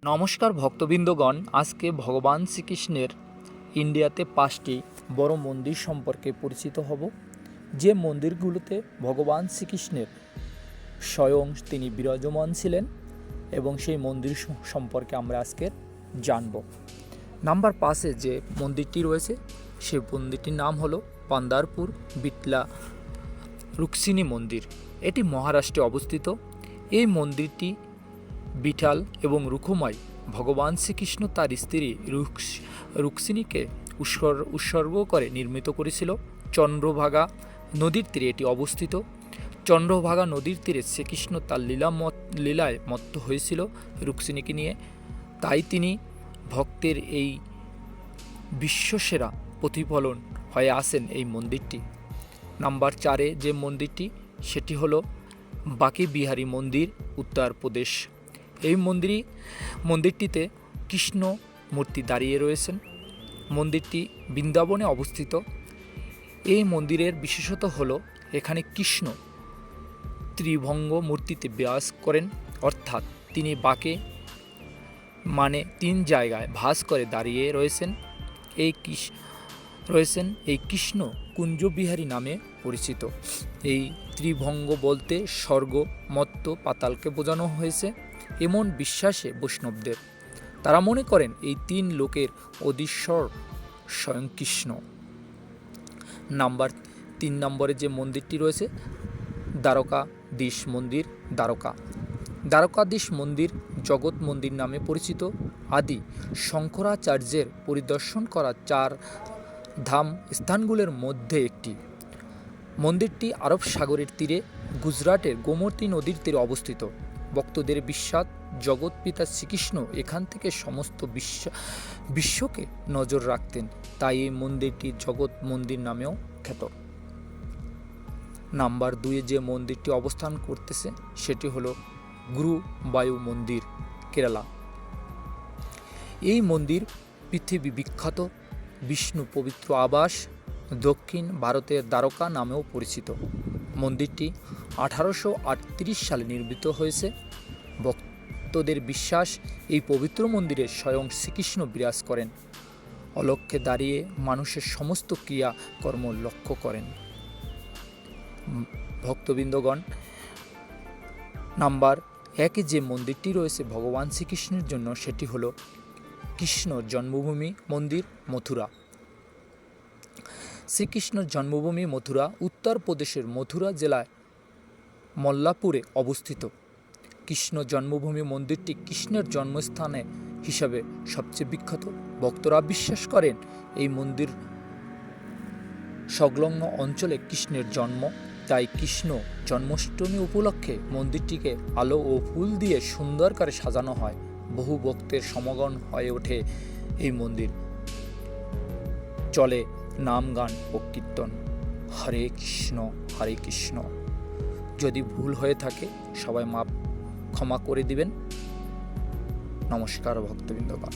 নমস্কার ভক্তবৃন্দগণ, আজকে ভগবান শ্রীকৃষ্ণের ইন্ডিয়াতে 5টি বড় মন্দির সম্পর্কে পরিচিত হব। যে মন্দিরগুলোতে ভগবান শ্রীকৃষ্ণের স্বয়ং তিনি বিরাজমান ছিলেন এবং সেই মন্দির সম্পর্কে আমরা আজকে জানব। নাম্বার 5-এ যে মন্দিরটি রয়েছে সেই মন্দিরটির নাম হলো পান্দারপুর বিটলা রুক্মিণী মন্দির। এটি মহারাষ্ট্রে অবস্থিত। এই মন্দিরটি বিঠাল এবং রুক্মিণী ভগবান শ্রীকৃষ্ণ তার স্ত্রী রুক্মিণীকে উৎসর্গ করে নির্মিত করেছিল। চন্দ্রভাগা নদীর তীরে এটি অবস্থিত। চন্দ্রভাগা নদীর তীরে শ্রীকৃষ্ণ তার লীলায় মত্ত হয়েছিল রুক্মিণীকে নিয়ে, তাই তিনি ভক্তের এই বিশ্বসেরা প্রতিফলন হয়ে আসেন এই মন্দিরটি। নাম্বার 4-এ যে মন্দিরটি সেটি হলো বাঁকে বিহারী মন্দির, উত্তরপ্রদেশ। এই মন্দিরটিতে কৃষ্ণ মূর্তি দাঁড়িয়ে রয়েছেন। মন্দিরটি বৃন্দাবনে অবস্থিত। এই মন্দিরের বিশেষত হলো এখানে কৃষ্ণ ত্রিভঙ্গ মূর্তিতে বিরাজ করেন, অর্থাৎ তিনি বাঁকে মানে 3 জায়গায় ভাস করে দাঁড়িয়ে রয়েছেন। এই কৃষ্ণ কুঞ্জবিহারী নামে পরিচিত। এই ত্রিভঙ্গ বলতে স্বর্গ, মর্ত্য, পাতালকে বোঝানো হয়েছে এমন বিশ্বাসে বৈষ্ণবদের। তারা মনে করেন এই 3 লোকের অধীশ্বর স্বয়ং কৃষ্ণ। নাম্বার 3 নম্বরে যে মন্দিরটি রয়েছে দ্বারকাধীশ মন্দির, দ্বারকাধীশ মন্দির জগৎ মন্দির নামে পরিচিত। আদি শঙ্করাচার্যের পরিদর্শন করা 4 ধাম স্থানগুলোর মধ্যে একটি। মন্দিরটি আরব সাগরের তীরে গুজরাটের গোমতী নদীর তীরে অবস্থিত। ভক্তদের বিশ্বাস জগৎ পিতা শ্রীকৃষ্ণ এখান থেকে সমস্ত বিশ্বকে নজর রাখতেন, তাই এই মন্দিরটি জগৎ মন্দির নামেও খ্যাত। নাম্বার 2-এ যে মন্দিরটি অবস্থান করতেছে সেটি হলো গুরুবায়ু মন্দির, কেরালা। এই মন্দির পৃথিবী বিখ্যাত বিষ্ণু পবিত্র আবাস, দক্ষিণ ভারতের দ্বারকা নামেও পরিচিত। মন্দিরটি 1838 সালে নির্মিত হয়েছে। ভক্তদের বিশ্বাস এই পবিত্র মন্দিরে স্বয়ং শ্রীকৃষ্ণ বিরাজ করেন, অলক্ষ্যে দাঁড়িয়ে মানুষের সমস্ত ক্রিয়াকর্ম লক্ষ্য করেন। ভক্তবৃন্দগণ, নাম্বার 1-এ যে মন্দিরটি রয়েছে ভগবান শ্রীকৃষ্ণের জন্য সেটি হলো কৃষ্ণ জন্মভূমি মন্দির, মথুরা। শ্রীকৃষ্ণের জন্মভূমি মথুরা উত্তরপ্রদেশের মথুরা জেলায় মল্লাপুরে অবস্থিত। কৃষ্ণ জন্মভূমি মন্দিরটি কৃষ্ণের জন্মস্থানে হিসাবে সবচেয়ে বিখ্যাত। ভক্তরা বিশ্বাস করেন এই মন্দির সংলগ্ন অঞ্চলে কৃষ্ণের জন্ম, তাই কৃষ্ণ জন্মাষ্টমী উপলক্ষে মন্দিরটিকে আলো ও ফুল দিয়ে সুন্দর করে সাজানো হয়। বহু ভক্তের সমাগম হয়ে ওঠে এই মন্দির। চলে নাম গান ও কীর্তন, হরে কৃষ্ণ হরে কৃষ্ণ। যদি ভুল হয়ে থাকে সবাই ক্ষমা করে দিবেন। নমস্কার ভক্তবৃন্দগণ।